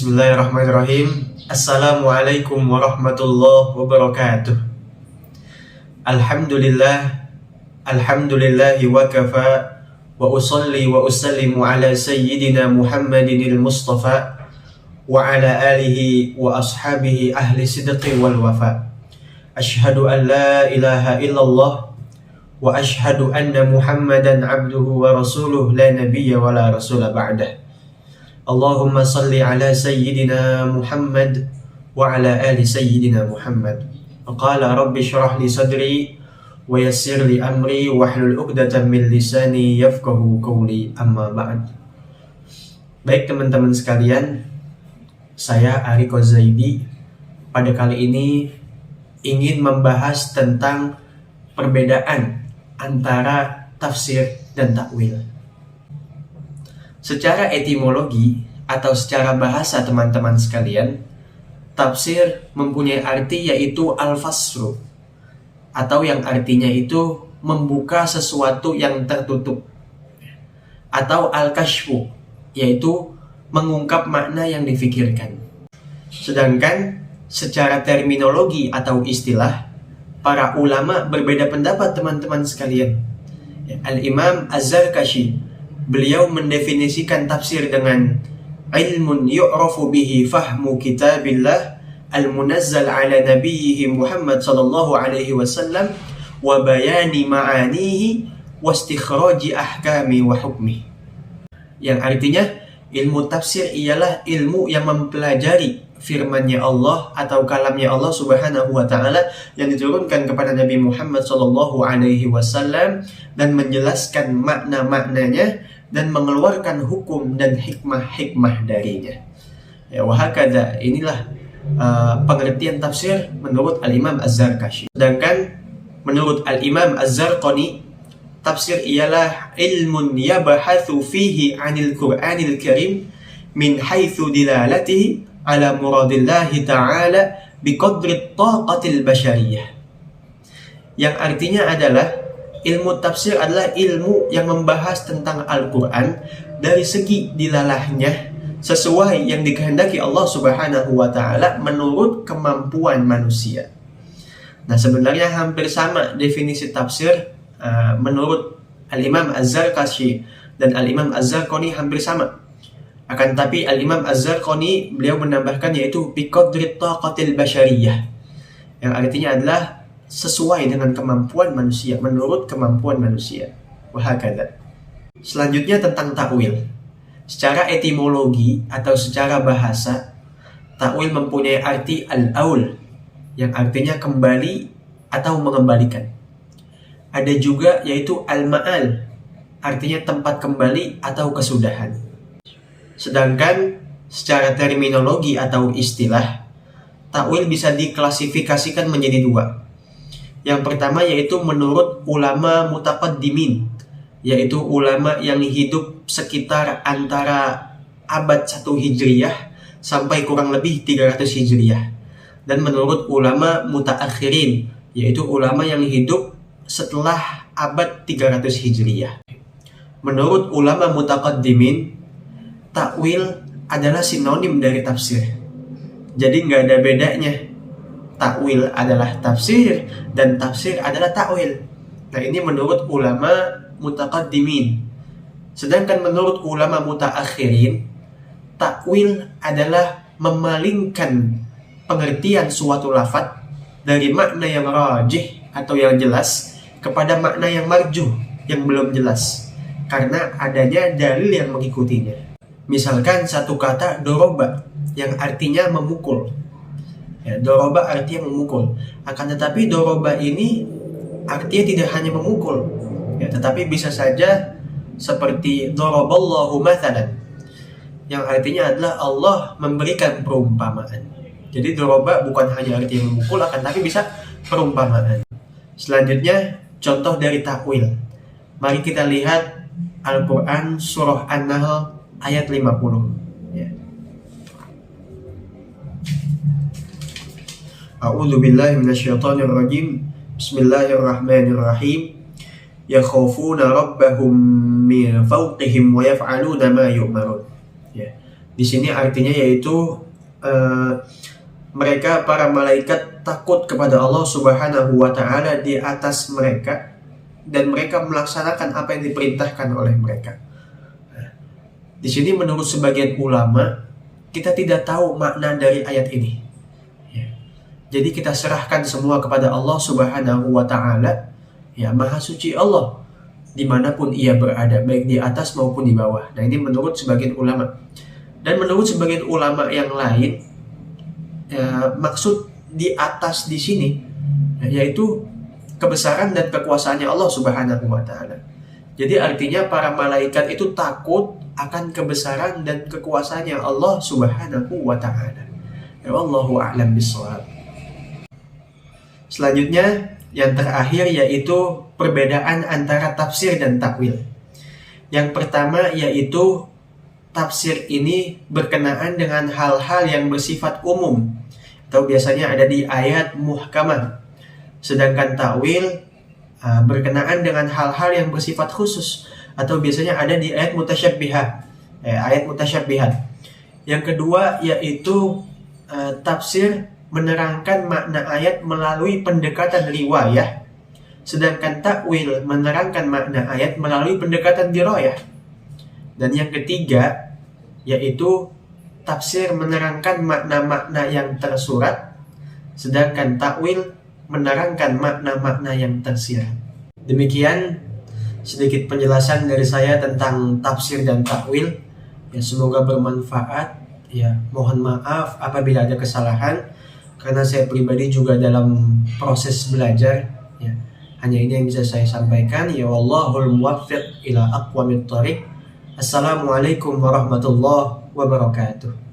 Bismillahirrahmanirrahim. Assalamualaikum warahmatullahi wabarakatuh. Alhamdulillahi wa kafa. Wa usalli wa usallimu ala sayyidina Muhammadinil Mustafa wa ala alihi wa ashabihi ahli sidqi wal wafa. Ashhadu an la ilaha illallah wa ashhadu anna Muhammadan abduhu wa rasuluh la nabiyya wa la rasula ba'dah. Allahumma salli ala sayyidina Muhammad wa ala ali sayyidina Muhammad. Qala rabbi syrah li sadri wa yassir li amri wahlul 'uqdatam min lisani yafqahu qawli, amma ba'd. Baik teman-teman sekalian, saya Ariko Zaidi pada kali ini ingin membahas tentang perbedaan antara tafsir dan takwil. Secara etimologi atau secara bahasa teman-teman sekalian, tafsir mempunyai arti yaitu al-fasru, atau yang artinya itu membuka sesuatu yang tertutup, atau al-kashfu, yaitu mengungkap makna yang difikirkan. Sedangkan secara terminologi atau istilah, para ulama berbeda pendapat teman-teman sekalian. Al-Imam Az-Zarkashi, beliau mendefinisikan tafsir dengan ilmun yu'rafu bihi fahmu kitabillah al-munazzal ala nabiyhi Muhammad sallallahu alaihi wasallam wa bayani ma'anihi wa istikhraji ahkami wa hukmi. Yang artinya ilmu tafsir ialah ilmu yang mempelajari firman-Nya Allah atau kalamnya Allah Subhanahu wa taala yang diturunkan kepada Nabi Muhammad sallallahu alaihi wasallam dan menjelaskan makna-maknanya dan mengeluarkan hukum dan hikmah-hikmah darinya. Ya, wahakadha, inilah pengertian tafsir menurut Al-Imam Az-Zarkashi. Sedangkan menurut Al-Imam Az-Zarqani, tafsir ialah ilmun yabahathu fihi 'anil Qur'anil Karim min haitsu dilalatihi ala muradillahi ta'ala biqadri taqatil basyariyah. Yang artinya adalah ilmu tafsir adalah ilmu yang membahas tentang Al-Quran dari segi dilalahnya sesuai yang dikehendaki Allah Subhanahu wa ta'ala menurut kemampuan manusia. Nah, sebenarnya hampir sama definisi tafsir menurut Al-Imam Az-Zarkashi dan Al-Imam Az-Zarqani, hampir sama. Akan tapi Al-Imam Az-Zarqani beliau menambahkan yaitu biqadri taqatil basyariyah, yang artinya adalah sesuai dengan kemampuan manusia, menurut kemampuan manusia. Wahakadha. Selanjutnya tentang takwil. Secara etimologi atau secara bahasa, takwil mempunyai arti al-aul, yang artinya kembali atau mengembalikan. Ada juga yaitu al-ma'al, artinya tempat kembali atau kesudahan. Sedangkan secara terminologi atau istilah, takwil bisa diklasifikasikan menjadi dua. Yang pertama yaitu menurut ulama mutaqaddimin, yaitu ulama yang hidup sekitar antara abad 1 Hijriyah sampai kurang lebih 300 Hijriyah. Dan menurut ulama mutaakhirin, yaitu ulama yang hidup setelah abad 300 Hijriyah. Menurut ulama mutaqaddimin, takwil adalah sinonim dari tafsir. Jadi nggak ada bedanya. Takwil adalah tafsir dan tafsir adalah takwil. Nah, ini menurut ulama mutaqaddimin. Sedangkan menurut ulama mutaakhirin, takwil adalah memalingkan pengertian suatu lafaz dari makna yang rajih atau yang jelas kepada makna yang marjuh, yang belum jelas, karena adanya dalil yang mengikutinya. Misalkan satu kata doroba yang artinya memukul. Ya, doroba artinya memukul. Akan tetapi doroba ini artinya tidak hanya memukul, ya, tetapi bisa saja seperti doroballahu mathalan, yang artinya adalah Allah memberikan perumpamaan. Jadi doroba bukan hanya artinya memukul, akan tapi bisa perumpamaan. Selanjutnya contoh dari takwil. Mari kita lihat Al-Quran surah An-Nahl ayat 50. Ya. A'udzu billahi minasyaitonir rajim. Bismillahirrahmanirrahim. Yakhafuna rabbahum min fawqihim wa yaf'aluna ma yu'marun. Ya. Di sini artinya yaitu mereka para malaikat takut kepada Allah Subhanahu wa taala di atas mereka, dan mereka melaksanakan apa yang diperintahkan oleh mereka. Di sini menurut sebagian ulama, kita tidak tahu makna dari ayat ini. Jadi kita serahkan semua kepada Allah Subhanahu wa taala. Ya, Maha Suci Allah dimanapun ia berada, baik di atas maupun di bawah. Nah, ini menurut sebagian ulama. Dan menurut sebagian ulama yang lain, maksud di atas di sini yaitu kebesaran dan kekuasaannya Allah Subhanahu wa taala. Jadi artinya para malaikat itu takut akan kebesaran dan kekuasaannya Allah Subhanahu wa taala. Ya, wallahu a'lam bishawab. Selanjutnya yang terakhir yaitu perbedaan antara tafsir dan takwil. Yang pertama yaitu tafsir ini berkenaan dengan hal-hal yang bersifat umum atau biasanya ada di ayat muhkamah. Sedangkan takwil berkenaan dengan hal-hal yang bersifat khusus atau biasanya ada di ayat mutasyabbihat. Yang kedua yaitu tafsir menerangkan makna ayat melalui pendekatan riwayah, sedangkan takwil menerangkan makna ayat melalui pendekatan dirayah. Dan yang ketiga yaitu tafsir menerangkan makna-makna yang tersurat, sedangkan takwil menerangkan makna-makna yang tersirat. Demikian sedikit penjelasan dari saya tentang tafsir dan takwil. Ya, semoga bermanfaat. Ya, mohon maaf apabila ada kesalahan, karena saya pribadi juga dalam proses belajar. Ya, hanya ini yang bisa saya sampaikan. Ya, wallahul muwaffiq ila aqwamit thoriq. Assalamualaikum warahmatullahi wabarakatuh.